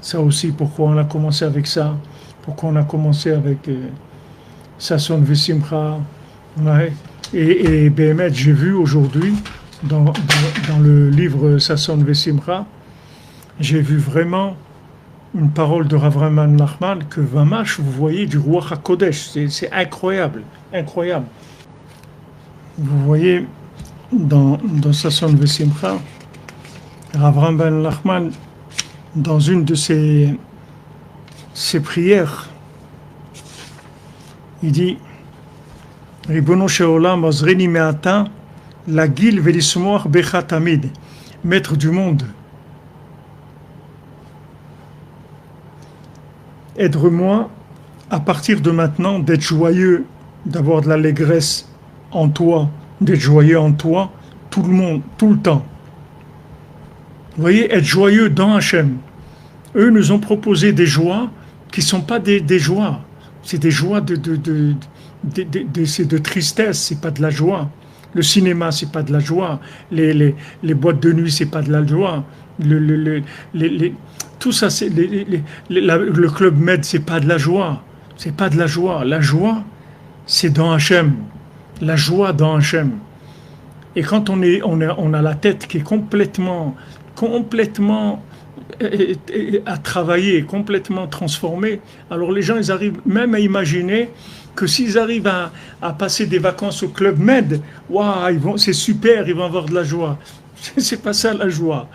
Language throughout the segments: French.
Ça aussi, pourquoi on a commencé avec ça? Pourquoi on a commencé avec Sasson Vesimcha? Ouais. Et Béhémet, j'ai vu aujourd'hui, dans le livre Sasson Vesimcha, j'ai vu vraiment une parole de Rav Rahman Nachman que Vamash, vous voyez, du Ruach HaKodesh. C'est incroyable, incroyable. Vous voyez, dans Sasson Vesimcha, Rav Rahman Nachman, dans une de ses prières, il dit Ribono Sheolam Azreni Me'ata Lagil Velismoach Becha Tamid, Maître du monde, aide-moi à partir de maintenant d'être joyeux, d'avoir de l'allégresse en toi, d'être joyeux en toi, tout le monde, tout le temps. Vous voyez, être joyeux dans Hachem. Eux nous ont proposé des joies qui ne sont pas des joies. C'est des joies c'est de tristesse, c'est pas de la joie. Le cinéma, c'est pas de la joie. Les boîtes de nuit, c'est pas de la joie. Tout ça, le Club Med, c'est pas de la joie. C'est pas de la joie. La joie, c'est dans Hachem. La joie dans Hachem. Et quand on a la tête qui est complètement à travailler, complètement transformée, alors les gens, ils arrivent même à imaginer que s'ils arrivent à passer des vacances au Club Med, waouh, c'est super, ils vont avoir de la joie. C'est pas ça la joie.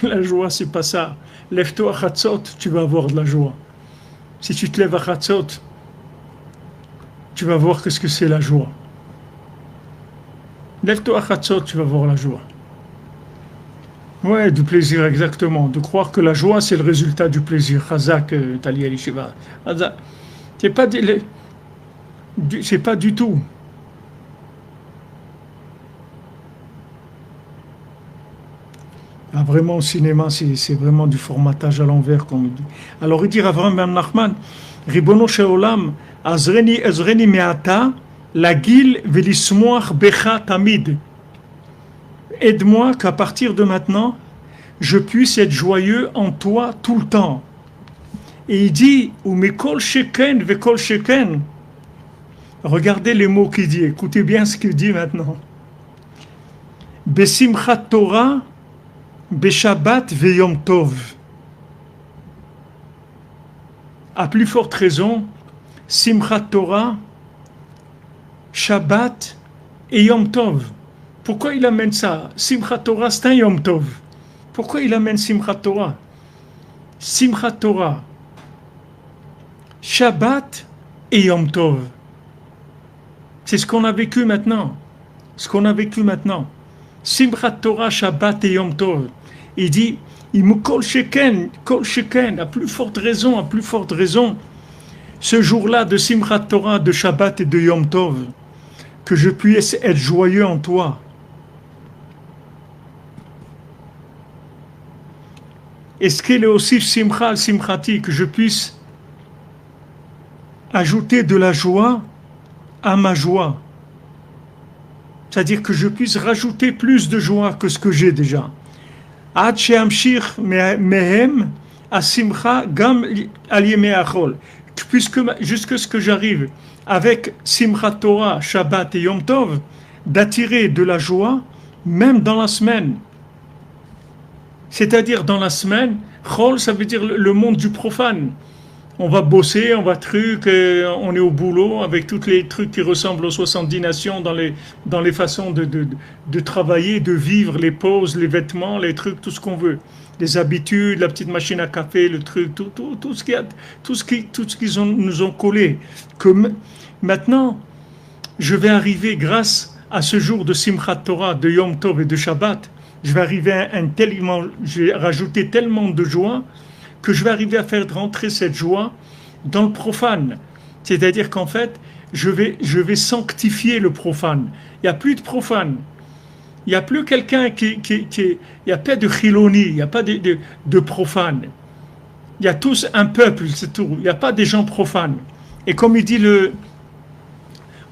La joie, c'est pas ça. Lève-toi à Chatzot, tu vas avoir de la joie. Si tu te lèves à Chatzot, tu vas voir qu'est-ce que c'est la joie. Lève-toi à Chatzot, tu vas voir la joie. Ouais, du plaisir, exactement. De croire que la joie, c'est le résultat du plaisir. Chazak, Tali Elishiva. C'est pas du tout. Ah, vraiment, au cinéma, c'est vraiment du formatage à l'envers, comme il dit. Alors, il dit Avram Ben Nachman, Ribono Sheolam, Azreni Me'ata, Lagil Velismoach Becha Tamid. Aide-moi qu'à partir de maintenant, je puisse être joyeux en toi tout le temps. Et il dit, ou Mekol Sheken Vekol Sheken. Regardez les mots qu'il dit, écoutez bien ce qu'il dit maintenant. Besimchat Torah, Beshabbat Veyom Tov. À plus forte raison, Simchat Torah, Shabbat et Yom Tov. Pourquoi il amène ça? Simchat Torah, c'est un Yom Tov. Pourquoi il amène Simchat Torah? Simchat Torah, Shabbat et Yom Tov. C'est ce qu'on a vécu maintenant. Ce qu'on a vécu maintenant. Simchat Torah, Shabbat et Yom Tov. Il dit, il me kol sheken, à plus forte raison, ce jour-là de Simchat Torah, de Shabbat et de Yom Tov, que je puisse être joyeux en toi. Est-ce qu'il est aussi Simcha al-Simchati, que je puisse ajouter de la joie à ma joie? C'est-à-dire que je puisse rajouter plus de joie que ce que j'ai déjà. Ad she'amshich mehem asimcha gam al yemei achol. Puisque jusque ce que j'arrive avec Simchat Torah, Shabbat et Yom Tov, d'attirer de la joie même dans la semaine. C'est-à-dire dans la semaine, Chol, ça veut dire le monde du profane. On va bosser, on est au boulot avec tous les trucs qui ressemblent aux 70 nations dans les façons de travailler, de vivre, les pauses, les vêtements, les trucs, tout ce qu'on veut. Les habitudes, la petite machine à café, le truc, tout ce qu'ils nous ont collé. Que maintenant, je vais arriver grâce à ce jour de Simchat Torah, de Yom Tov et de Shabbat, je vais rajouter tellement de joie que je vais arriver à faire rentrer cette joie dans le profane. C'est-à-dire qu'en fait, je vais sanctifier le profane. Il n'y a plus de profane. Il n'y a plus quelqu'un il n'y a pas de chiloni, il n'y a pas de profane. Il y a tous un peuple, c'est tout. Il n'y a pas des gens profanes. Et comme il dit le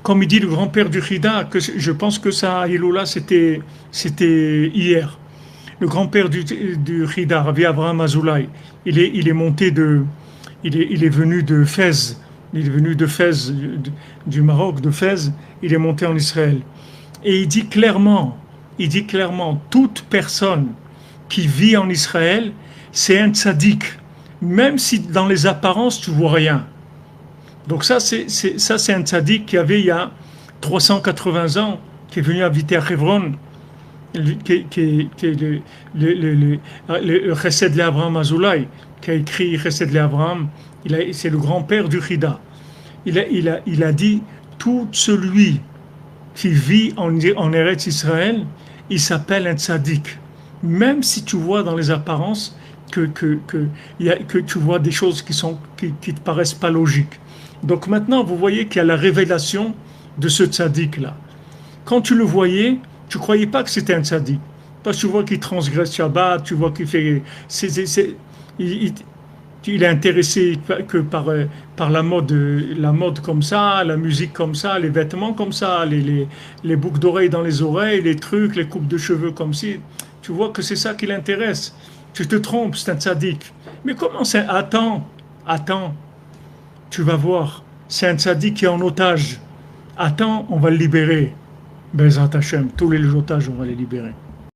grand-père du Chida, que je pense que ça, Iloula, c'était hier. Le grand-père du Chida, Rabbi Abraham Azoulay, il est monté il est venu de Fès. Il est venu de Fès, du Maroc, de Fès. Il est monté en Israël. Et il dit clairement, toute personne qui vit en Israël, c'est un tzaddik. Même si dans les apparences, tu vois rien. Donc ça, c'est un tzaddik qui avait il y a 380 ans, qui est venu habiter à Hebron, qui est le Chesed Abraham Azoulay, qui a écrit Chesed Abraham. C'est le grand-père du Chida. Il a dit, tout celui qui vit en Eretz Israël, il s'appelle un tzaddik. Même si tu vois dans les apparences que tu vois des choses qui te paraissent pas logiques. Donc maintenant, vous voyez qu'il y a la révélation de ce tzaddik-là. Quand tu le voyais, tu ne croyais pas que c'était un tzaddik. Parce que tu vois qu'il transgresse Shabbat, tu vois qu'il fait... il est intéressé que par la mode comme ça, la musique comme ça, les vêtements comme ça, les boucles d'oreilles dans les oreilles, les trucs, les coupes de cheveux comme ci. Tu vois que c'est ça qui l'intéresse. Tu te trompes, c'est un tzaddik. Mais comment c'est? Attends, tu vas voir. C'est un tzaddik qui est en otage. Attends, on va le libérer. Bezrat Hashem, tous les otages, on va les libérer.